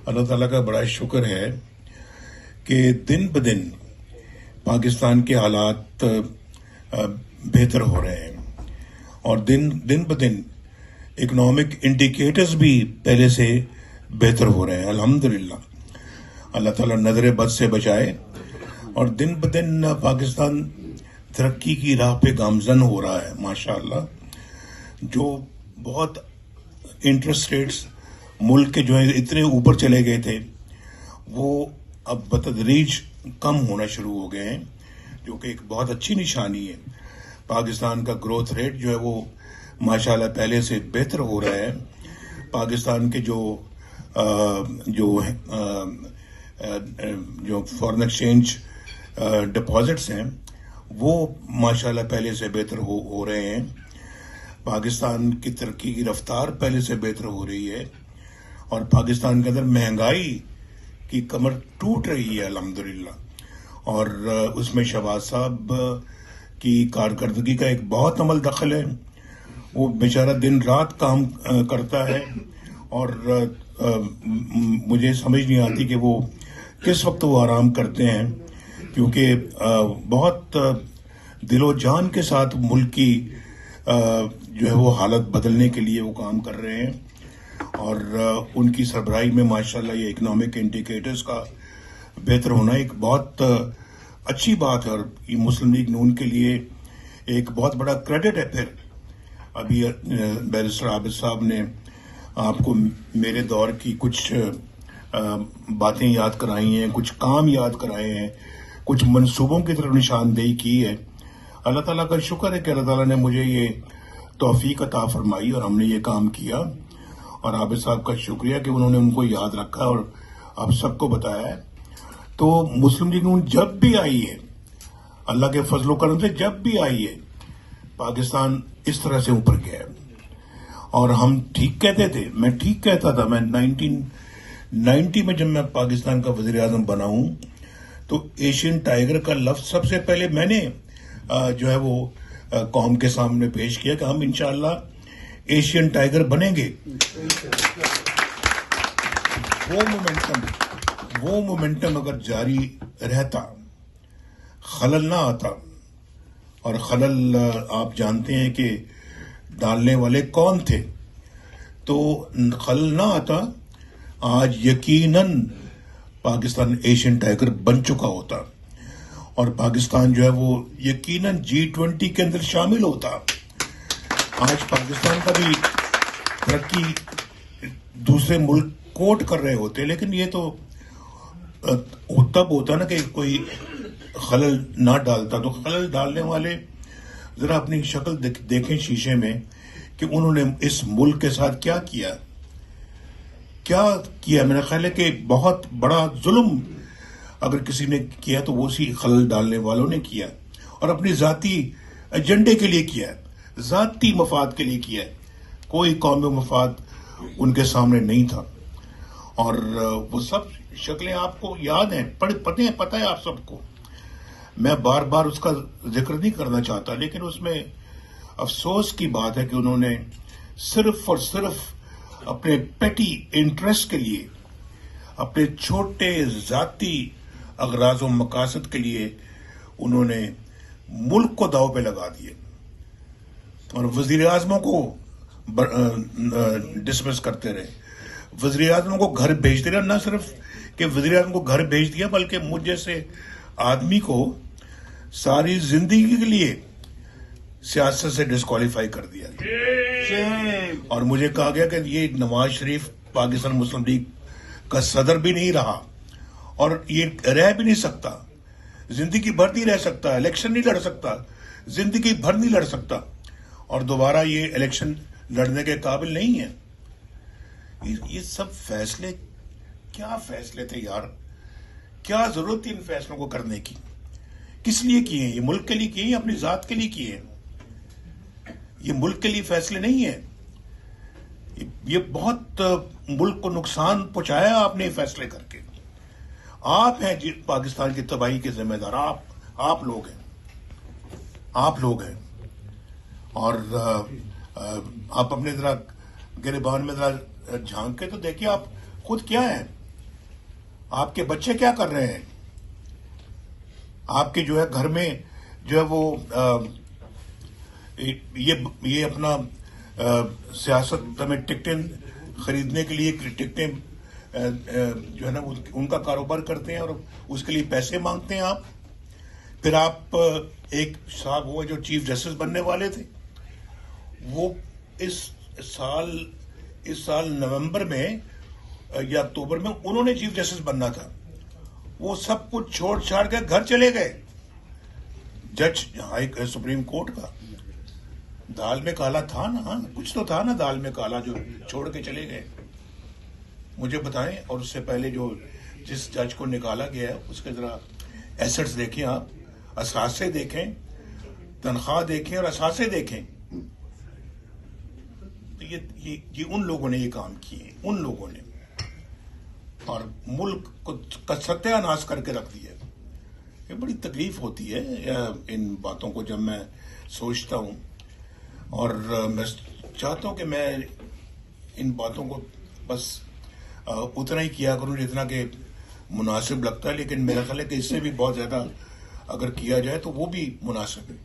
اللہ تعالیٰ کا بڑا شکر ہے کہ دن بدن پاکستان کے حالات بہتر ہو رہے ہیں اور دن بدن اکنامک انڈیکیٹرز بھی پہلے سے بہتر ہو رہے ہیں. الحمدللہ اللہ تعالیٰ نظر بد سے بچائے اور دن بدن پاکستان ترقی کی راہ پہ گامزن ہو رہا ہے ماشاءاللہ. جو بہت انٹرسٹ ریٹس ملک کے جو ہے اتنے اوپر چلے گئے تھے وہ اب بتدریج کم ہونا شروع ہو گئے ہیں، جو کہ ایک بہت اچھی نشانی ہے. پاکستان کا گروتھ ریٹ جو ہے وہ ماشاءاللہ پہلے سے بہتر ہو رہا ہے. پاکستان کے جو فارن ایکسچینج ڈپازٹس ہیں وہ ماشاءاللہ پہلے سے بہتر ہو رہے ہیں. پاکستان کی ترقی کی رفتار پہلے سے بہتر ہو رہی ہے اور پاکستان کے اندر مہنگائی کی کمر ٹوٹ رہی ہے الحمدللہ. اور اس میں شہباز صاحب کی کارکردگی کا ایک بہت عمل دخل ہے. وہ بیچارہ دن رات کام کرتا ہے اور مجھے سمجھ نہیں آتی کہ وہ کس وقت وہ آرام کرتے ہیں، کیونکہ بہت دل و جان کے ساتھ ملک کی جو ہے وہ حالت بدلنے کے لیے وہ کام کر رہے ہیں. اور ان کی سربراہی میں ماشاءاللہ یہ اکنامک انڈیکیٹرز کا بہتر ہونا ایک بہت اچھی بات ہے اور یہ مسلم لیگ نون کے لیے ایک بہت بڑا کریڈٹ ہے. پھر ابھی بیرسٹر عابد صاحب نے آپ کو میرے دور کی کچھ باتیں یاد کرائی ہیں، کچھ کام یاد کرائے ہیں، کچھ منصوبوں کی طرف نشاندہی کی ہے. اللہ تعالیٰ کا شکر ہے کہ اللہ تعالیٰ نے مجھے یہ توفیق عطا فرمائی اور ہم نے یہ کام کیا. اور عابد صاحب کا شکریہ کہ انہوں نے ان کو یاد رکھا اور آپ سب کو بتایا ہے. تو مسلم لیگ نون جب بھی آئی ہے، اللہ کے فضل و کرم سے جب بھی آئی ہے، پاکستان اس طرح سے اوپر گیا ہے. اور ہم ٹھیک کہتے تھے، میں ٹھیک کہتا تھا. میں 1990 میں جب میں پاکستان کا وزیر اعظم بنا ہوں تو ایشین ٹائیگر کا لفظ سب سے پہلے میں نے جو ہے وہ قوم کے سامنے پیش کیا کہ ہم انشاءاللہ ایشین ٹائیگر بنیں گے. وہ مومنٹم اگر جاری رہتا، خلل نہ آتا، اور خلل آپ جانتے ہیں کہ ڈالنے والے کون تھے، تو خلل نہ آتا، آج یقیناً پاکستان ایشین ٹائیگر بن چکا ہوتا اور پاکستان جو ہے وہ یقیناً G20 کے اندر شامل ہوتا. آج پاکستان کا بھی ترقی دوسرے ملک کوٹ کر رہے ہوتے، لیکن یہ تو تب ہوتا نا کہ کوئی خلل نہ ڈالتا. تو خلل ڈالنے والے ذرا اپنی شکل دیکھیں شیشے میں کہ انہوں نے اس ملک کے ساتھ کیا کیا. میرا خیال ہے کہ بہت بڑا ظلم اگر کسی نے کیا تو وہ اسی خلل ڈالنے والوں نے کیا اور اپنی ذاتی ایجنڈے کے لیے کیا، ذاتی مفاد کے لیے کیا. کوئی قومی مفاد ان کے سامنے نہیں تھا. اور وہ سب شکلیں آپ کو یاد ہیں، پتہ ہے آپ سب کو. میں بار بار اس کا ذکر نہیں کرنا چاہتا، لیکن اس میں افسوس کی بات ہے کہ انہوں نے صرف اور صرف اپنے پیٹی انٹرسٹ کے لیے، اپنے چھوٹے ذاتی اغراض و مقاصد کے لیے انہوں نے ملک کو داؤ پہ لگا دیے اور وزیر اعظموں کو ڈسمس کرتے رہے. وزیر اعظموں کو گھر بھیجتے رہے. نہ صرف کہ وزیر اعظم کو گھر بھیج دیا بلکہ مجھ جیسے آدمی کو ساری زندگی کے لیے سیاست سے ڈسکوالیفائی کر دیا اور مجھے کہا گیا کہ یہ نواز شریف پاکستان مسلم لیگ کا صدر بھی نہیں رہا اور یہ رہ بھی نہیں سکتا، زندگی بھر نہیں رہ سکتا، الیکشن نہیں لڑ سکتا، زندگی بھر نہیں لڑ سکتا اور دوبارہ یہ الیکشن لڑنے کے قابل نہیں ہے. یہ سب فیصلے کیا فیصلے تھے یار؟ کیا ضرورت تھی ان فیصلوں کو کرنے کی؟ کس لیے کیے ہیں؟ یہ ملک کے لیے کیے ہیں، اپنی ذات کے لیے کیے ہیں. یہ ملک کے لیے فیصلے نہیں ہیں. یہ بہت ملک کو نقصان پہنچایا آپ نے یہ فیصلے کر کے. آپ ہیں پاکستان کی تباہی کے ذمہ دار. آپ لوگ ہیں اور آپ اپنے ذرا گریبان میں ذرا جھانک کے تو دیکھیے آپ خود کیا ہیں. آپ کے بچے کیا کر رہے ہیں؟ آپ کے جو ہے گھر میں جو ہے وہ یہ اپنا سیاست میں ٹکٹیں خریدنے کے لیے ٹکٹیں جو ہے نا ان کا کاروبار کرتے ہیں اور اس کے لیے پیسے مانگتے ہیں آپ. پھر آپ ایک صاحب وہ جو چیف جسٹس بننے والے تھے، وہ اس سال نومبر میں یا اکتوبر میں انہوں نے چیف جسٹس بننا تھا. وہ سب کچھ چھوڑ چھاڑ کے گھر چلے گئے. جج سپریم کورٹ کا دال میں کالا تھا نا، کچھ تو تھا نا دال میں کالا جو چھوڑ کے چلے گئے. مجھے بتائیں، اور اس سے پہلے جو جس جج کو نکالا گیا ہے اس کے ذرا ایسٹس دیکھیں، آپ اثاثے دیکھیں، تنخواہ دیکھیں اور اثاثے دیکھیں. یہ ان لوگوں نے یہ کام کیے، ان لوگوں نے، اور ملک کو ستیہ ناش کر کے رکھ دیا. یہ بڑی تکلیف ہوتی ہے ان باتوں کو جب میں سوچتا ہوں، اور میں چاہتا ہوں کہ میں ان باتوں کو بس اتنا ہی کیا کروں جتنا کہ مناسب لگتا ہے، لیکن میرا خیال ہے کہ اس سے بھی بہت زیادہ اگر کیا جائے تو وہ بھی مناسب ہے.